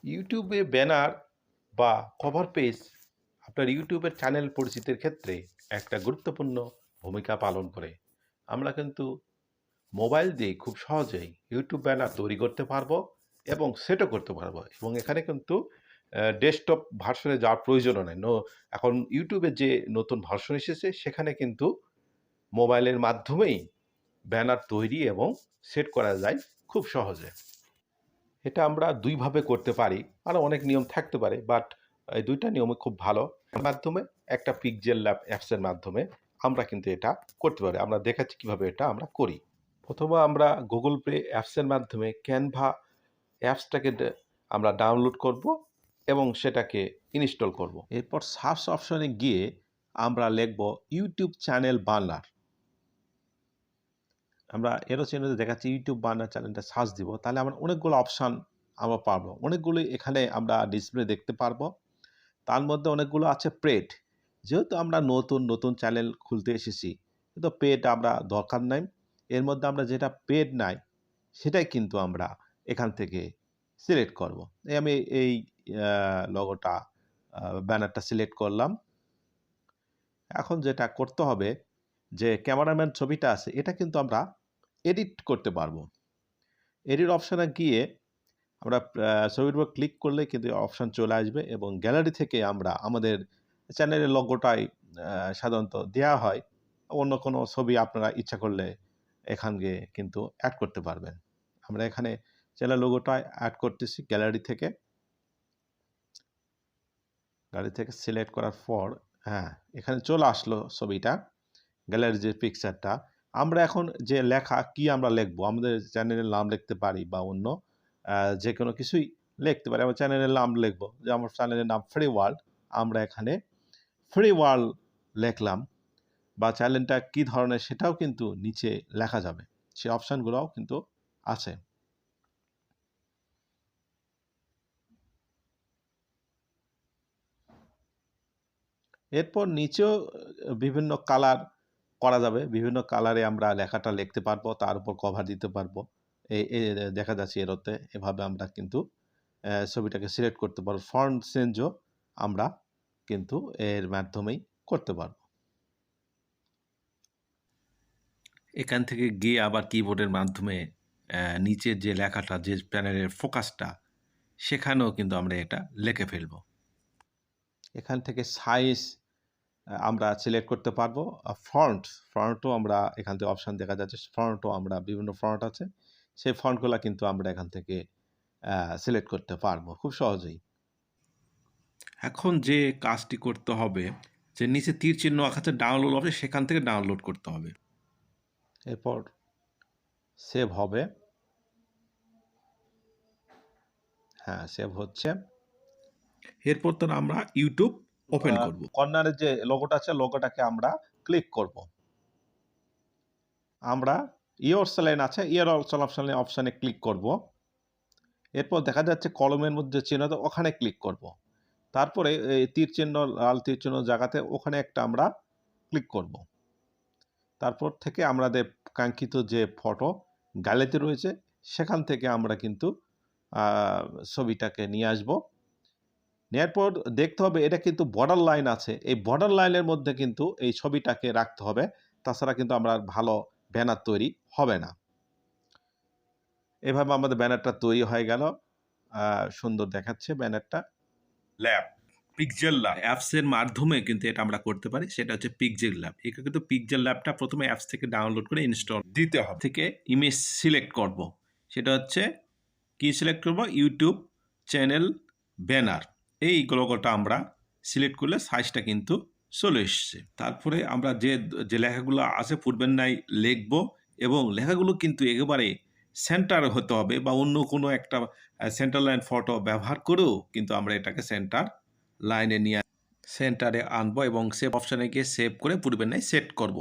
ইউটিউবে ব্যানার বা cover page আপনার ইউটিউবের চ্যানেল পরিচিতির ক্ষেত্রে একটা গুরুত্বপূর্ণ ভূমিকা পালন করে। আমরা কিন্তু মোবাইল দিয়ে খুব সহজেই ইউটিউব ব্যানার তৈরি করতে পারবো এবং সেটও করতে পারবো, এবং এখানে কিন্তু ডেস্কটপ ভার্সনে যাওয়ার প্রয়োজনও নেই। এখন ইউটিউবে যে নতুন ভার্সন এসেছে সেখানে কিন্তু মোবাইলের মাধ্যমেই ব্যানার তৈরি এবং সেট করা যায় খুব সহজে। এটা আমরা দুইভাবে করতে পারি, আরও অনেক নিয়ম থাকতে পারে, বাট এই দুইটা নিয়মই খুব ভালো। এর মাধ্যমে একটা পিক্সেল ল্যাব অ্যাপসের মাধ্যমে আমরা কিন্তু এটা করতে পারি। আমরা দেখাচ্ছি কিভাবে এটা আমরা করি। প্রথমে আমরা গুগল প্লে অ্যাপসের মাধ্যমে ক্যানভা অ্যাপসটাকে আমরা ডাউনলোড করব এবং সেটাকে ইনস্টল করব। এরপর সার্চ অপশনে গিয়ে আমরা লিখব ইউটিউব চ্যানেল বার্নার। আমরা এরো চ্যানেলে দেখাচ্ছি ইউটিউব বার্নার চ্যানেলটা সার্চ দিব, তাহলে আমরা অনেকগুলো অপশান আমরা পাবো। অনেকগুলো এখানে আমরা ডিসপ্লে দেখতে পারবো। তার মধ্যে অনেকগুলো আছে পেড। যেহেতু আমরা নতুন নতুন চ্যানেল খুলতে এসেছি, কিন্তু পেড আমরা দরকার নাই। এর মধ্যে আমরা যেটা পেড নাই সেটাই কিন্তু আমরা এখান থেকে সিলেক্ট করব। আমি এই লোগোটা ব্যানারটা সিলেক্ট করলাম। এখন যেটা করতে হবে, যে ক্যামেরাম্যান ছবিটা আছে এটা কিন্তু আমরা এডিট করতে পারবো। এডিট অপশানে গিয়ে আমরা ছবির উপর ক্লিক করলে কিন্তু অপশান চলে আসবে এবং গ্যালারি থেকে আমরা আমাদের চ্যানেলের লোগোটাই সাধারণত দেওয়া হয়। অন্য কোনো ছবি আপনারা ইচ্ছা করলে এখানে কিন্তু অ্যাড করতে পারবেন। আমরা এখানে চ্যানেল লোগোটা অ্যাড করতেছি গ্যালারি থেকে। গ্যালারি থেকে সিলেক্ট করার পর এখানে চলে আসলো ছবিটা, গ্যালারির যে পিকচারটা। আমরা এখন যে লেখা কি আমরা লিখবো, আমাদের চ্যানেলের নাম লিখতে পারি বা অন্য যে কোনো কিছুই লিখতে পারি। আমার চ্যানেলের নাম লিখবো, যে আমার চ্যানেলের নাম ফ্রি ওয়ার্ল্ড। আমরা এখানে ফ্রি ওয়ার্ল্ড লিখলাম, বা চ্যানেলটা কি ধরনের সেটাও কিন্তু নিচে লেখা যাবে, সেই অপশানগুলোও কিন্তু আছে। এরপর নিচেও বিভিন্ন কালার করা যাবে, বিভিন্ন কালারে আমরা লেখাটা লিখতে পারবো, তার উপর কভার দিতে পারবো। এই দেখা যাচ্ছে এরোতে এভাবে আমরা কিন্তু ছবিটাকে সিলেক্ট করতে পারবো। ফন্ট চেঞ্জও আমরা কিন্তু এর মাধ্যমেই করতে পারবো। এখান থেকে গিয়ে আবার কিবোর্ডের মাধ্যমে নিচের যে লেখাটা, যে প্যানেলের ফোকাসটা, সেখানেও কিন্তু আমরা এটা লিখে ফেলবো। এখান থেকে সাইজ আমরা সিলেক্ট করতে পারবো। ফন্টও আমরা এখান থেকে অপশান দেখা যাচ্ছে, ফন্টও আমরা বিভিন্ন ফন্ট আছে, সেই ফন্টগুলো কিন্তু আমরা এখান থেকে সিলেক্ট করতে পারবো খুব সহজেই। এখন যে কাজটি করতে হবে, যে নিচে তীর চিহ্ন আঁকাতে ডাউনলোড হবে, সেখান থেকে ডাউনলোড করতে হবে। এরপর সেভ হবে। সেভ হচ্ছে। এরপর তো আমরা ইউটিউব ওপেন করব। কর্নারে যে লোগোটা আছে, লোগোটাকে আমরা ক্লিক করব। আমরা ইয়োরসেলাইন আছে, ইয়োরসেল অপশানে ক্লিক করব। এরপর দেখা যাচ্ছে কলমের মধ্যে চিহ্ন, ওখানে ক্লিক করব। তারপরে এই তীর চিহ্ন, লাল তীর চিহ্ন জায়গাতে ওখানে একটা আমরা ক্লিক করব। তারপর থেকে আমাদের কাঙ্ক্ষিত যে ফটো গ্যালারিতে রয়েছে সেখান থেকে আমরা কিন্তু ছবিটাকে নিয়ে আসব। নেওয়ার পর দেখতে হবে এটা কিন্তু বর্ডার লাইন আছে, এই বর্ডার লাইনের মধ্যে কিন্তু এই ছবিটাকে রাখতে হবে, তাছাড়া কিন্তু আমরা ভালো ব্যানার তৈরি হবে না। এভাবে আমাদের ব্যানারটা তৈরি হয়ে গেল, সুন্দর দেখাচ্ছে ব্যানারটা। ল্যাব পিক্সেল ল্যাব অ্যাপসের মাধ্যমে কিন্তু এটা আমরা করতে পারি, সেটা হচ্ছে পিক্সেল ল্যাব। এটা কিন্তু পিক্সেল ল্যাবটা প্রথমে অ্যাপস থেকে ডাউনলোড করে ইনস্টল দিতে হবে। থেকে ইমেজ সিলেক্ট করব, সেটা হচ্ছে কি সিলেক্ট করব, ইউটিউব চ্যানেল ব্যানার। এই লোগোটা আমরা সিলেক্ট করলে সাইজটা কিন্তু চলে এসছে। তারপরে আমরা যে লেখাগুলো আছে পূর্বের নাই লিখবো, এবং লেখাগুলো কিন্তু একেবারে সেন্টার হতে হবে, বা অন্য কোনো একটা সেন্টার লাইন ফটো ব্যবহার করেও কিন্তু আমরা এটাকে সেন্টার লাইনে নিয়ে সেন্টারে আনবো এবং সেভ অপশানে গিয়ে সেভ করে পূর্বের নাই সেট করব।